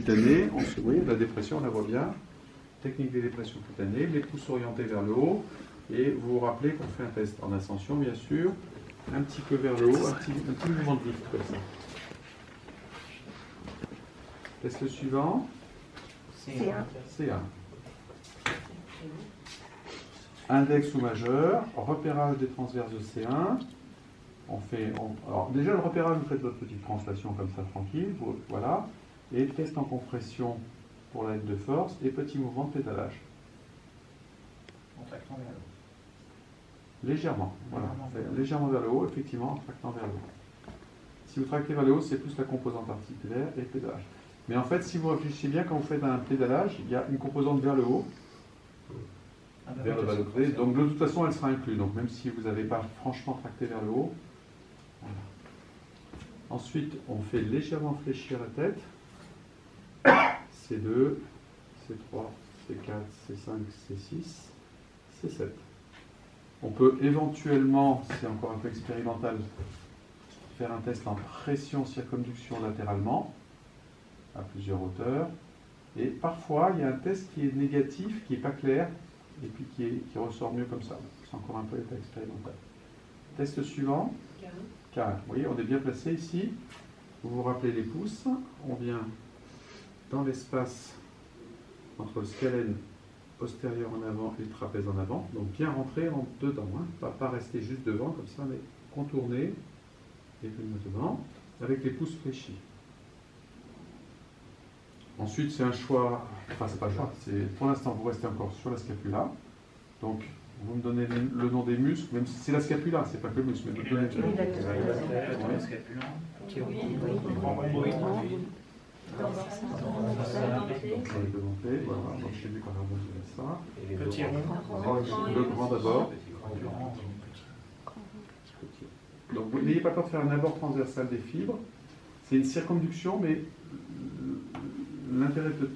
cutanée, oui, la dépression, on la voit bien. Technique des dépressions cutanées, les pouces orientés vers le haut. Et vous vous rappelez qu'on fait un test en ascension, bien sûr. Un petit peu vers le haut, un petit mouvement de lift comme ça. Test suivant. C1. Index ou majeur, repérage des transverses de C1. Alors déjà le repérage, vous faites votre petite translation comme ça tranquille, voilà. Et test en compression pour la lettre de force et petit mouvement de pédalage. En tractant vers le haut. Légèrement, voilà. Légèrement vers le haut, effectivement, en tractant vers le haut. Si vous tractez vers le haut, c'est plus la composante articulaire et le pédalage. Mais en fait, si vous réfléchissez bien, quand vous faites un pédalage, il y a une composante vers le haut, vers le bas de clé. Donc de toute façon, elle sera inclue. Donc même si vous n'avez pas franchement tracté vers le haut. Voilà. Ensuite, on fait légèrement fléchir la tête. C2, C3, C4, C5, C6, C7. On peut éventuellement, c'est encore un peu expérimental, faire un test en pression circonduction latéralement, à plusieurs hauteurs. Et parfois, il y a un test qui est négatif, qui n'est pas clair, et puis qui ressort mieux comme ça. C'est encore un peu expérimental. Test suivant. Carré. Vous voyez, on est bien placé ici. Vous vous rappelez les pouces. On vient dans l'espace entre le scalène postérieur en avant et le trapèze en avant. Donc bien rentrer en dedans. Pas rester juste devant comme ça, mais contourner et venir dedans avec les pouces fléchis. Ensuite, c'est un choix, enfin c'est pas le choix, pour l'instant vous restez encore sur la scapula. Donc vous me donnez le nom des muscles, même si c'est la scapula, c'est pas que le muscle, mais vous donnez la scapula. Voilà, donc chez lui par exemple ça. Petit rond. Le grand d'abord. Donc vous n'ayez pas peur de faire un abord transversal des fibres. C'est une circonduction, mais l'intérêt de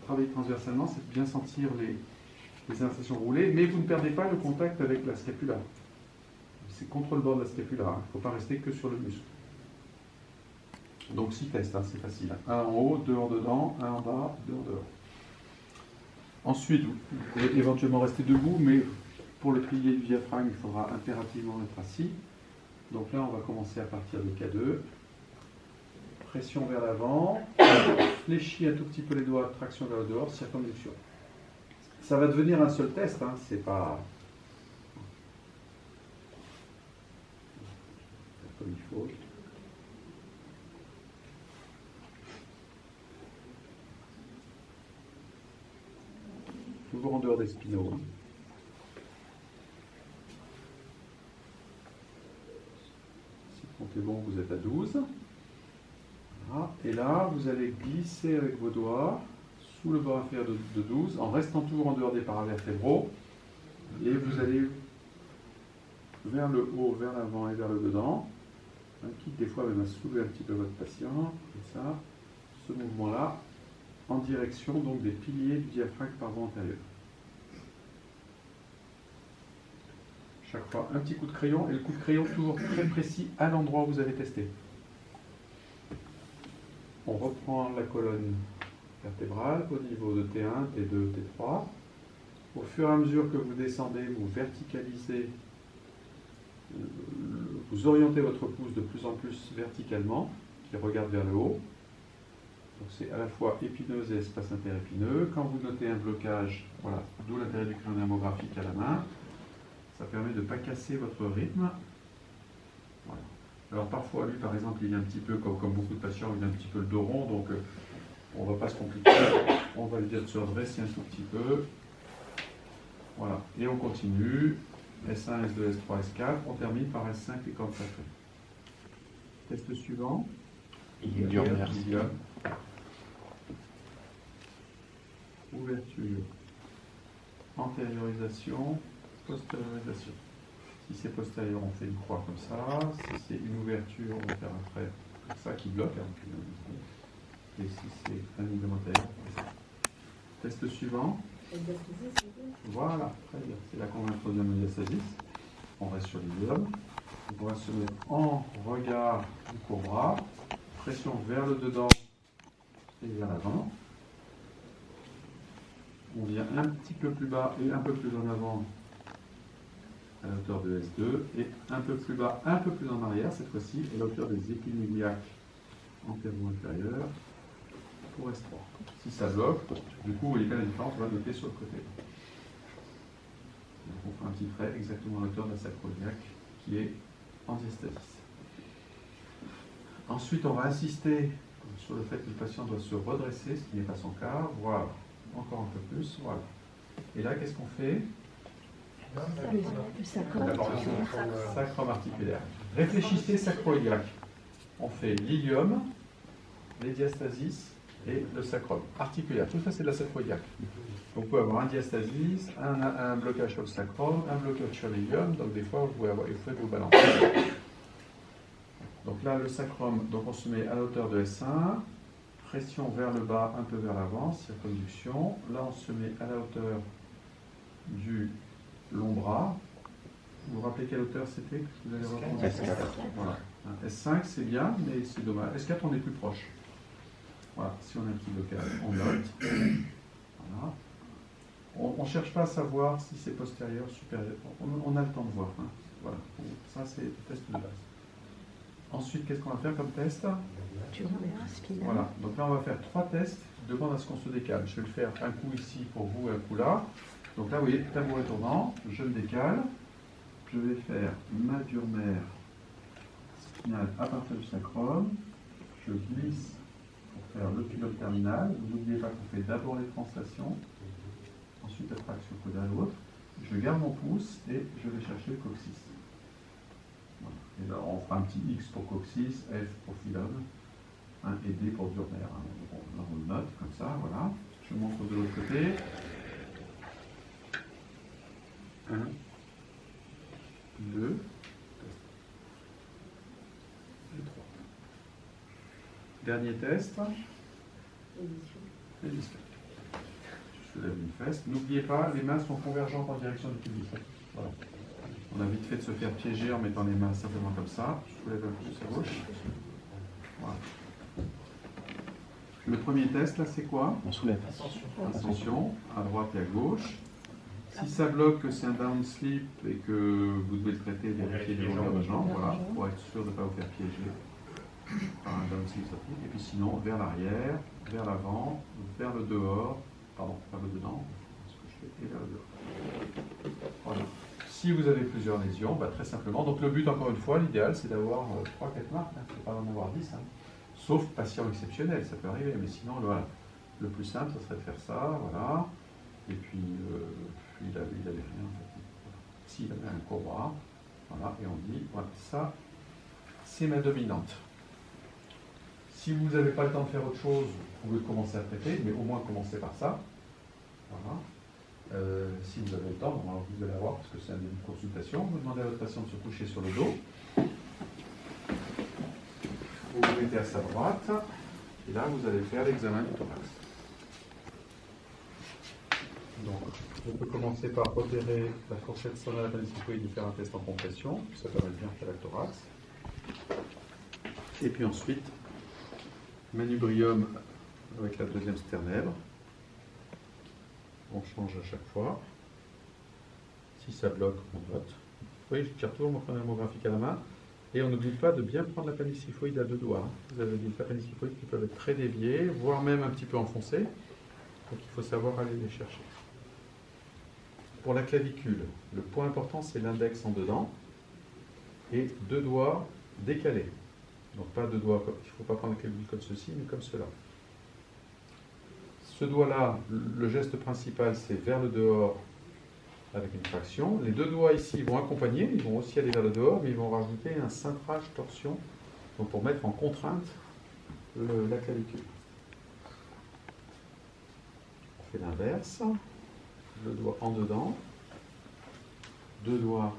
travailler transversalement, c'est de bien sentir les insertions roulées, mais vous ne perdez pas le contact avec la scapula. C'est contre le bord de la scapula, il ne faut pas rester que sur le muscle. Donc 6 tests, c'est facile. Un en haut, 2 en dedans, un en bas, 2 en dehors. Ensuite, vous pouvez éventuellement rester debout, mais pour le pilier du diaphragme, il faudra impérativement être assis. Donc là, on va commencer à partir de K2. Pression vers l'avant, fléchis un tout petit peu les doigts, traction vers le dehors, circonduction. Ça va devenir un seul test, c'est pas comme il faut. Toujours en dehors des spinaux. Si le compte est bon, vous êtes à 12. Voilà. Et là, vous allez glisser avec vos doigts sous le bord inférieur de 12, en restant toujours en dehors des paravertébraux. Et vous allez vers le haut, vers l'avant et vers le dedans. Quitte des fois même à soulever un petit peu votre patient, comme ça. Ce mouvement-là, en direction donc des piliers du diaphragme par voie antérieure. Chaque fois, un petit coup de crayon, et le coup de crayon toujours très précis à l'endroit où vous avez testé. On reprend la colonne vertébrale au niveau de T1, T2, T3. Au fur et à mesure que vous descendez, vous verticalisez, vous orientez votre pouce de plus en plus verticalement, qui regarde vers le haut. Donc c'est à la fois épineuse et espace interépineux. Quand vous notez un blocage, voilà, d'où l'intérêt du crayon dermographique à la main, ça permet de ne pas casser votre rythme. Voilà. Alors parfois, lui par exemple, il est un petit peu, comme beaucoup de patients, il a un petit peu le dos rond, donc on ne va pas se compliquer. On va lui dire de se redresser un tout petit peu. Voilà. Et on continue. S1, S2, S3, S4. On termine par S5 et cordes sacrées. Test suivant. Ilium, merci. Ouverture. Antériorisation. Postériorisation. Si c'est postérieur, on fait une croix comme ça. Si c'est une ouverture, on va faire un trait comme ça qui bloque. Et si c'est un ligament antérieur, on fait ça. Test suivant. Voilà, très bien. C'est là qu'on introduit un diastasis. On reste sur l'ilium. On va se mettre en regard du court-bras. Pression vers le dedans et vers l'avant. On vient un petit peu plus bas et un peu plus en avant à la hauteur de S2 et un peu plus bas, un peu plus en arrière cette fois-ci à la hauteur des épines iliaques antéro-inférieures pour S3. Si ça bloque, du coup, vous voyez bien la différence, on va noter sur le côté. Donc on fera un petit trait exactement à la hauteur de la sacro-iliaque qui est en diastasis. Ensuite, on va insister sur le fait que le patient doit se redresser, ce qui n'est pas son cas. Voilà, encore un peu plus. Voilà. Et là, qu'est-ce qu'on fait? Le Sacrum articulaire. Réfléchissez sacro-iliaque. On fait l'ilium, les diastasis et le sacrum articulaire. Tout ça, c'est de la sacro-iliaque. Donc, vous pouvez avoir un diastasis, un blocage sur le sacrum, un blocage sur l'ilium. Donc, des fois, il faut vous balancer. Donc là, le sacrum, donc on se met à la hauteur de S1, pression vers le bas, un peu vers l'avant, circonduction. Là, on se met à la hauteur du long bras. Vous vous rappelez quelle hauteur c'était que vous allez reprendre? S4. Voilà. S5, c'est bien, mais c'est dommage. S4, on est plus proche. Voilà, si on a un petit blocage, on note. Voilà. On ne cherche pas à savoir si c'est postérieur, supérieur. On a le temps de voir. Hein. Voilà. Ça, c'est le test de base. Ensuite, qu'est-ce qu'on va faire comme test? Voilà, donc là on va faire 3 tests qui demandent à ce qu'on se décale. Je vais le faire un coup ici pour vous et un coup là. Donc là, vous voyez, tabouret tournant, je me décale. Je vais faire ma dure-mère spinale à partir du sacrum. Je glisse pour faire le pilote terminal. Vous n'oubliez pas qu'on fait d'abord les translations, ensuite la traction côté à l'autre. Je garde mon pouce et je vais chercher le coccyx. Voilà. Et là, on fera un petit X pour coccyx, F pour phylum, et D pour dure-mère. Là, on le note comme ça, voilà. Je montre de l'autre côté. 1, 2, et 3. Dernier test. Édition. Je soulève une fesse. N'oubliez pas, les mains sont convergentes en direction du public. Voilà. On a vite fait de se faire piéger en mettant les mains simplement comme ça. Je soulève un peu plus à gauche. Voilà. Le premier test, là, c'est quoi? On soulève. Attention, à droite et à gauche. Si ça bloque, que c'est un down slip et que vous devez le traiter, vérifier les longueurs de jambes, voilà, pour être sûr de ne pas vous faire piéger par un down slip. Et puis sinon, vers l'arrière, vers l'avant, vers le dehors, pardon, vers le dedans, ce que je fais, et vers le dehors. Voilà. Si vous avez plusieurs lésions, bah, très simplement, donc le but, encore une fois, l'idéal, c'est d'avoir 3-4 marques, hein, il ne faut pas en avoir 10, hein. Sauf patient exceptionnel, ça peut arriver, mais sinon, voilà, le plus simple, ce serait de faire ça, voilà, et puis il avait rien, en fait. S'il avait un court bras, voilà, et on dit, voilà, ça, c'est ma dominante. Si vous n'avez pas le temps de faire autre chose, vous pouvez commencer à traiter, mais au moins commencer par ça, voilà. Si vous avez le temps, bon, alors vous allez avoir, parce que c'est une consultation, vous demandez à votre patient de se coucher sur le dos. Vous vous mettez à sa droite, et là vous allez faire l'examen du thorax. Donc, on peut commencer par repérer la fourchette sonore appendicicoïde et faire un test en compression, ça permet de bien faire le thorax. Et puis ensuite, manubrium avec la deuxième sternèbre. On change à chaque fois. Si ça bloque, on note. Vous voyez, je tire toujours mon phonémographique à la main. Et on n'oublie pas de bien prendre l'appendicifoïde à 2 doigts. Vous avez des appendicifoïdes qui peuvent être très déviés, voire même un petit peu enfoncés. Donc il faut savoir aller les chercher. Pour la clavicule, le point important, c'est l'index en dedans et 2 doigts décalés. Donc pas 2 doigts, il ne faut pas prendre la clavicule comme ceci, mais comme cela. Ce doigt-là, le geste principal, c'est vers le dehors avec une traction. Les 2 doigts ici vont accompagner, ils vont aussi aller vers le dehors, mais ils vont rajouter un cintrage torsion, donc pour mettre en contrainte la clavicule. On fait l'inverse, le doigt en dedans, 2 doigts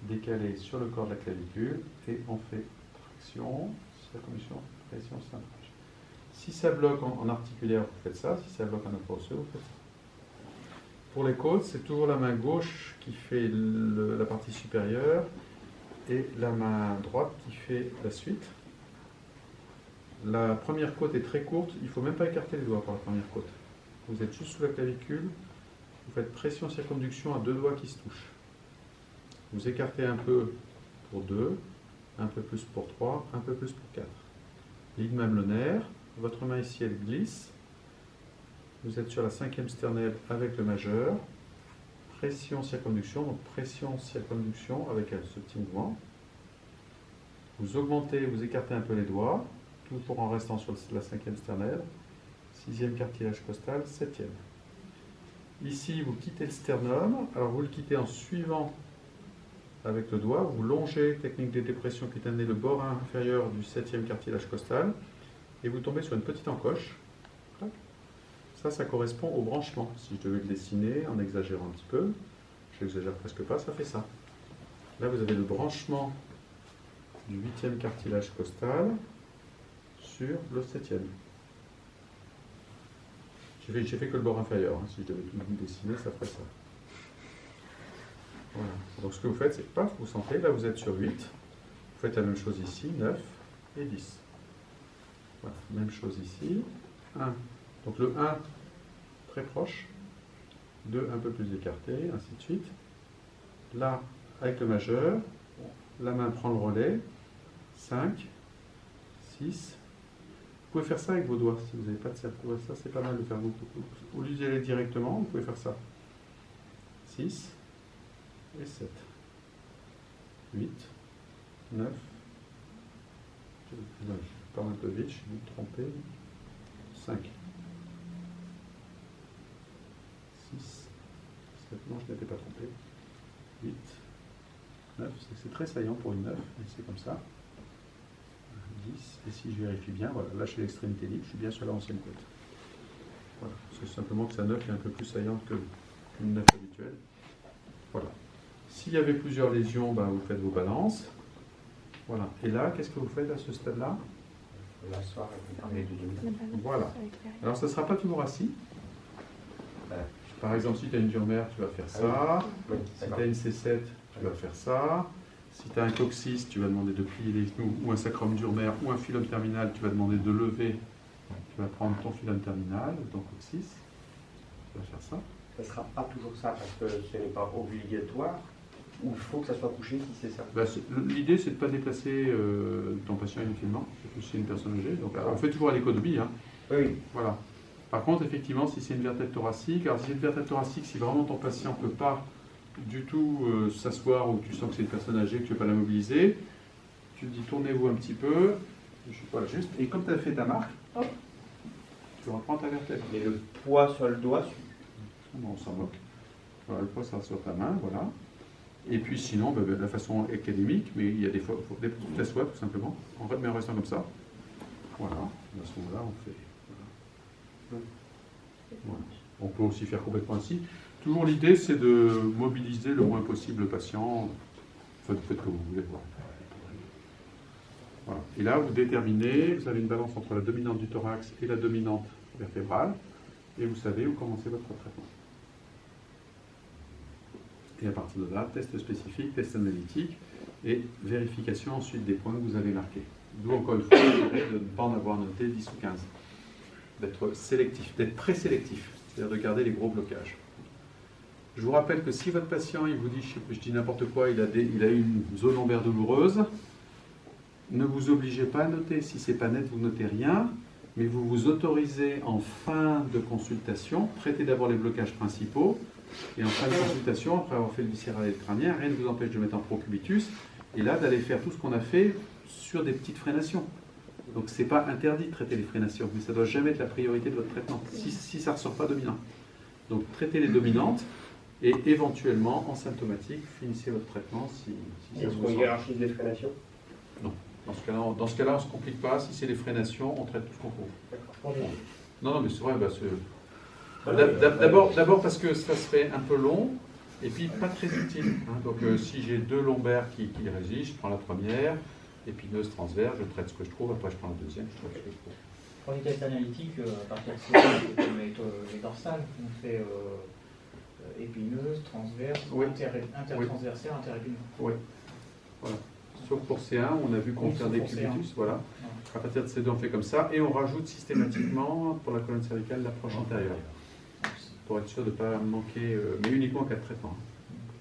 décalés sur le corps de la clavicule, et on fait traction, circonduction, pression, cintrage. Si ça bloque en articulaire, vous faites ça. Si ça bloque en infraosseux, vous faites ça. Pour les côtes, c'est toujours la main gauche qui fait la partie supérieure et la main droite qui fait la suite. La première côte est très courte, il ne faut même pas écarter les doigts pour la première côte. Vous êtes juste sous la clavicule, vous faites pression-circonduction à 2 doigts qui se touchent. Vous écartez un peu pour 2, un peu plus pour 3, un peu plus pour 4. Ligne mamelonnaire, votre main ici elle glisse, vous êtes sur la 5e sternelle avec le majeur, pression-circonduction, donc pression-circonduction avec ce petit mouvement. Vous augmentez, vous écartez un peu les doigts, toujours en restant sur la 5e sternelle, 6e cartilage costal, 7e. Ici, vous quittez le sternum, alors vous le quittez en suivant avec le doigt, vous longez, technique de dépression qui est amenée le bord inférieur du 7e cartilage costal, et vous tombez sur une petite encoche. Ça correspond au branchement. Si je devais le dessiner en exagérant un petit peu, je n'exagère presque pas, ça fait ça. Là, vous avez le branchement du 8e cartilage costal sur le 7e. J'ai fait que le bord inférieur. Hein. Si je devais tout dessiner, ça ferait ça. Voilà. Donc ce que vous faites, c'est paf, vous sentez, là vous êtes sur 8. Vous faites la même chose ici, 9 et 10. Voilà, même chose ici. 1. Donc le 1, très proche. 2, un peu plus écarté, ainsi de suite. Là, avec le majeur, la main prend le relais. 5, 6. Vous pouvez faire ça avec vos doigts, si vous n'avez pas de cercle. Ça, c'est pas mal de faire beaucoup. Au lieu d'y aller directement, vous pouvez faire ça. 6 et 7. 8, 9. Je parle un peu vite, je suis vite trompé. 5. 6. 7. Non, je n'étais pas trompé. 8. 9. C'est très saillant pour une 9, mais c'est comme ça. 10, et si je vérifie bien, voilà, là je suis l'extrémité libre, je suis bien sur la ancienne côte. Voilà, c'est simplement que sa 9 est un peu plus saillante qu'une 9 habituelle. Voilà. S'il y avait plusieurs lésions, ben, vous faites vos balances. Voilà. Et là, qu'est-ce que vous faites à ce stade-là? L'asseoir avec les deux. Voilà. Alors ça ne sera pas toujours assis. Par exemple, si tu as une durmère, tu vas faire ça. Si tu as une C7, tu vas faire ça. Si tu as un coccyx, tu vas demander de plier les genoux, ou un sacrum durmère, ou un phylum terminal, tu vas demander de lever. Tu vas prendre ton phylum terminal, ton coccyx. Tu vas faire ça. Ça ne sera pas toujours ça, parce que ce n'est pas obligatoire, ou il faut que ça soit couché si c'est ça. L'idée, c'est de ne pas déplacer ton patient inutilement, surtout si c'est une personne âgée. Donc, on fait toujours à l'économie. Hein. Oui. Voilà. Par contre, effectivement, si c'est une vertèbre thoracique, alors si c'est une vertèbre thoracique, si vraiment ton patient ne peut pas du tout s'asseoir, ou tu sens que c'est une personne âgée, que tu ne veux pas la mobiliser, tu dis tournez-vous un petit peu, voilà, juste, et comme tu as fait ta marque, hop, tu reprends ta vertèbre. Mais le poids sur le doigt, on s'en moque. Voilà, le poids sera sur ta main, voilà. Et puis sinon, de la façon académique, mais il y a des fois, il faut que tu t'assoies tout simplement, mais en restant comme ça. Voilà, à ce moment-là, on fait. Voilà. Voilà. On peut aussi faire complètement ainsi. Toujours l'idée, c'est de mobiliser le moins possible le patient. Faites ce que vous voulez. Voilà. Et là, vous déterminez, vous avez une balance entre la dominante du thorax et la dominante vertébrale, et vous savez où commencer votre traitement. Et à partir de là, test spécifique, test analytique, et vérification ensuite des points que vous avez marqués. D'où encore une fois, l'intérêt de ne pas en avoir noté 10 ou 15. D'être sélectif, d'être présélectif, c'est-à-dire de garder les gros blocages. Je vous rappelle que si votre patient, il vous dit, je dis n'importe quoi, il a eu une zone lombaire douloureuse, ne vous obligez pas à noter. Si ce n'est pas net, vous notez rien, mais vous vous autorisez en fin de consultation, traitez d'abord les blocages principaux, et en fin de consultation, après avoir fait le viscéral et le crânien, rien ne vous empêche de mettre en procubitus, et là d'aller faire tout ce qu'on a fait sur des petites frénations. Donc ce n'est pas interdit de traiter les frénations, mais ça ne doit jamais être la priorité de votre traitement, si ça ne ressort pas dominant. Donc traitez les dominantes, et éventuellement, en symptomatique, finissez votre traitement si ça est-ce vous qu'on semble. hiérarchise les frénations? Non. Dans ce cas-là, on ne se complique pas. Si c'est les frénations, on traite tout ce qu'on peut. Non, mais c'est vrai. D'abord parce que ça serait un peu long, et puis pas très utile. Hein. Donc si j'ai 2 lombaires qui résistent, je prends la première, épineuse transverse, je traite ce que je trouve, après je prends la deuxième, je traite ce que je trouve. Pour les tests analytiques, à partir de ces on met les dorsales, on fait épineuse, transverse, oui. intertransversaire, interépineuse. Oui. Voilà. Sauf pour C1, on a vu qu'on Oui, fait sauf des pour C1. cubitus, voilà. À partir de C2, on fait comme ça, et on rajoute systématiquement, pour la colonne cervicale, l'approche antérieure, pour être sûr de ne pas manquer, mais uniquement en cas de traitement.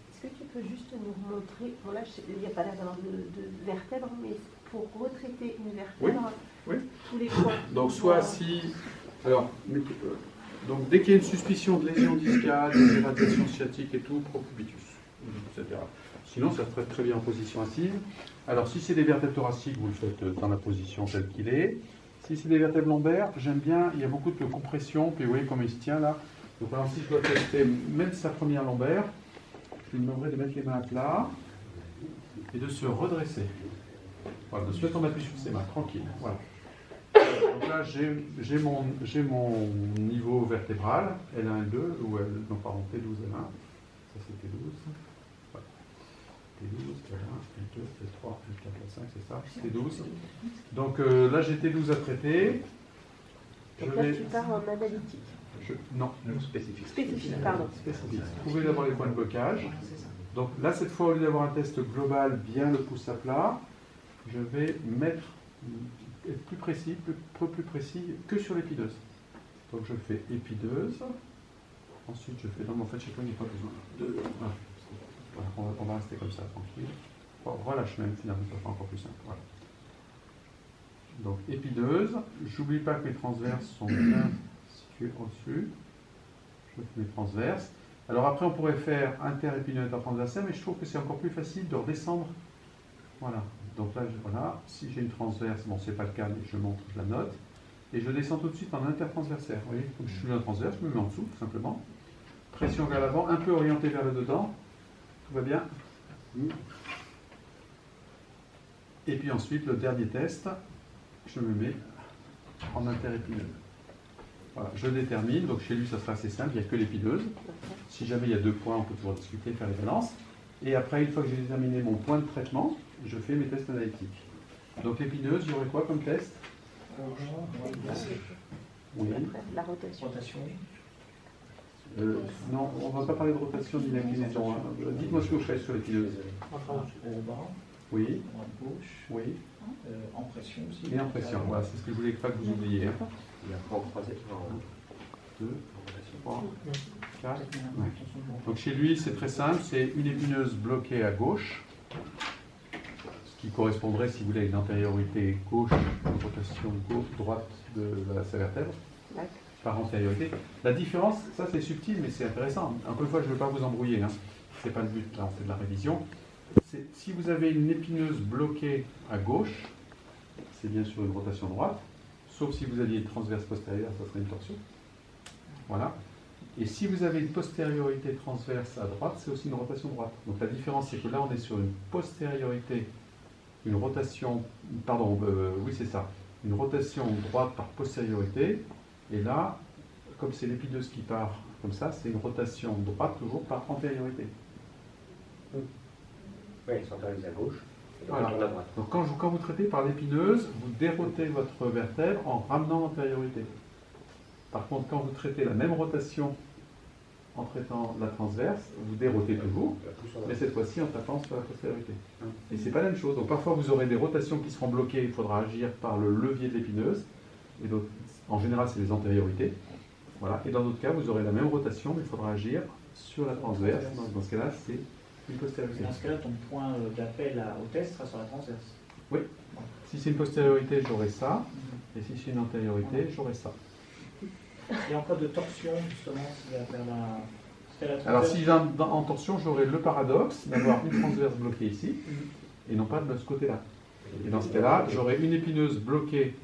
Est-ce que tu peux juste nous montrer, bon là il n'y a pas l'air d'avoir de vertèbre, mais pour retraiter une vertèbre, Oui. tous les points. Donc soit si... Alors, donc dès qu'il y a une suspicion de lésion discale, d'irradiation sciatique et tout, procubitus, etc. Sinon, ça se traite très bien en position assise. Alors, si c'est des vertèbres thoraciques, vous le faites dans la position telle qu'il est. Si c'est des vertèbres lombaires, j'aime bien, il y a beaucoup de compression, puis vous voyez comment il se tient là. Donc, alors, si je dois tester même sa première lombaire, je lui demanderai de mettre les mains à plat et de se redresser. Voilà, de se mettre en appui sur ses mains, tranquille. Voilà. Donc là, j'ai mon niveau vertébral, L1, L2, ou L, non, pardon, T12, L1. Ça, c'est T12. Voilà. T12, L1, L2, L3, L4, L5, c'est ça, T12. Donc là, j'ai T12 à traiter. Donc là, tu pars en analytique. Non, Spécifique. Spécifique, pardon. spécifique. Vous pouvez avoir les points de blocage. Donc là, cette fois, au lieu d'avoir un test global, bien le pouce à plat, je vais être plus précis que sur l'épideuse. Donc je fais épideuse. Ensuite, je fais... Non, mais en fait, chez toi, il n'y a pas besoin de... Voilà, on va rester comme ça, tranquille. Relâche même, finalement, ça sera encore plus simple. Voilà. Donc, épideuse. J'oublie pas que mes transverses sont bien situées au-dessus. Je fais mes transverses. Alors après, on pourrait faire interépineux et intertransversal, mais je trouve que c'est encore plus facile de redescendre. Voilà. Donc là, voilà. Si j'ai une transverse, bon, c'est pas le cas, mais je montre, je la note. Et je descends tout de suite en intertransversaire. Vous voyez, comme je suis en transverse, je me mets en dessous, tout simplement. Pression vers l'avant, un peu orientée vers le dedans. Tout va bien. Et puis ensuite, le dernier test, je me mets en interépineux. Voilà, je détermine. Donc chez lui, ça sera assez simple, il n'y a que l'épideuse. Si jamais il y a 2 points, on peut toujours discuter, faire les balances. Et après, une fois que j'ai déterminé mon point de traitement, je fais mes tests analytiques. Donc l'épineuse, il y aurait quoi comme test? Oui. La rotation. Non, on ne va pas parler de rotation ni d'inclinaison. Hein. Dites-moi ce que vous faites sur l'épineuse. Au bas, Oui, à gauche, oui. en pression aussi. Et en pression, voilà, c'est ce que je voulais pas que vous oubliez. Hein. Et après, on croisait en 2, 3, 4. Ouais. Donc chez lui, c'est très simple, c'est une épineuse bloquée à gauche, ce qui correspondrait, si vous voulez, à une antériorité gauche, une rotation droite de sa vertèbre, par antériorité. La différence, ça c'est subtil, mais c'est intéressant. Encore une fois, je ne veux pas vous embrouiller, hein. C'est pas le but, là on fait de la révision. Si vous avez une épineuse bloquée à gauche, c'est bien sûr une rotation droite, sauf si vous aviez une transverse postérieure, ça serait une torsion. Voilà. Et si vous avez une postériorité transverse à droite, c'est aussi une rotation droite. Donc la différence, c'est que là, on est sur une postériorité, une rotation, pardon, oui c'est ça, une rotation droite par postériorité. Et là, comme c'est l'épineuse qui part comme ça, c'est une rotation droite toujours par antériorité. Oui, ils sont à gauche. Et Voilà. on tourne à droite. Donc quand vous traitez par l'épineuse, vous dérotez votre vertèbre en ramenant l'antériorité. Par contre, quand vous traitez la même rotation en traitant la transverse, vous dérotez toujours, mais cette fois-ci en tapant sur la postériorité. Et c'est pas la même chose. Donc parfois vous aurez des rotations qui seront bloquées, il faudra agir par le levier de l'épineuse. Et donc, en général, c'est les antériorités. Voilà. Et dans d'autres cas, vous aurez la même rotation, mais il faudra agir sur la transverse. Dans ce cas-là, c'est une postériorité. Dans ce cas-là, ton point d'appel au test sera sur la transverse. Oui. Si c'est une postériorité, j'aurai ça. Et si c'est une antériorité, j'aurai ça. Et en cas de torsion, justement, s'il y a vers la transverse. Alors, si en torsion, j'aurai le paradoxe d'avoir une transverse bloquée ici, et non pas de ce côté-là. Et dans ce cas-là, j'aurai une épineuse bloquée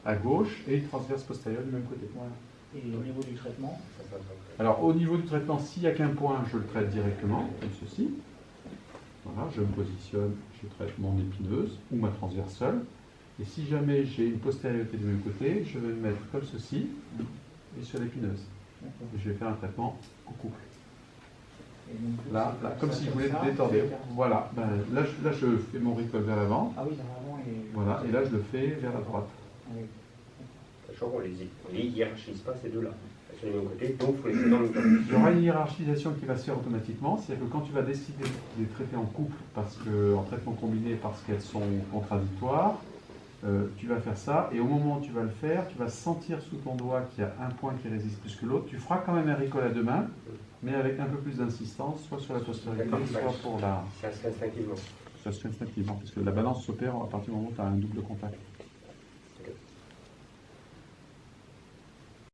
à gauche et une transverse postérieure du même côté. Voilà. Et au niveau du traitement? Alors, au niveau du traitement, s'il n'y a qu'un point, je le traite directement, comme ceci. Voilà, je me positionne, je traite mon épineuse ou ma transverse seule. Et si jamais j'ai une postériorité du même côté, je vais me mettre comme ceci et sur l'épineuse. Et je vais faire un traitement en couple. Là, comme si je voulais détordre. Voilà, ben, là, je fais mon recol vers l'avant. Ah oui, vers l'avant et... Voilà, et là je le fais vers la droite. Ah oui. sachant qu'on les hiérarchise pas ces deux-là. Elles sont les mêmes côtés, donc il faut les traiter en même temps. Il y aura une hiérarchisation qui va se faire automatiquement, c'est-à-dire que quand tu vas décider de les traiter en couple, en traitement combiné parce qu'elles sont contradictoires, tu vas faire ça, et au moment où tu vas le faire, tu vas sentir sous ton doigt qu'il y a un point qui résiste plus que l'autre. Tu feras quand même un recall à deux mains, mais avec un peu plus d'insistance, soit sur la postérité, soit pour la... Ça se fait instinctivement. Ça se fait instinctivement, parce que la balance s'opère à partir du moment où tu as un double contact.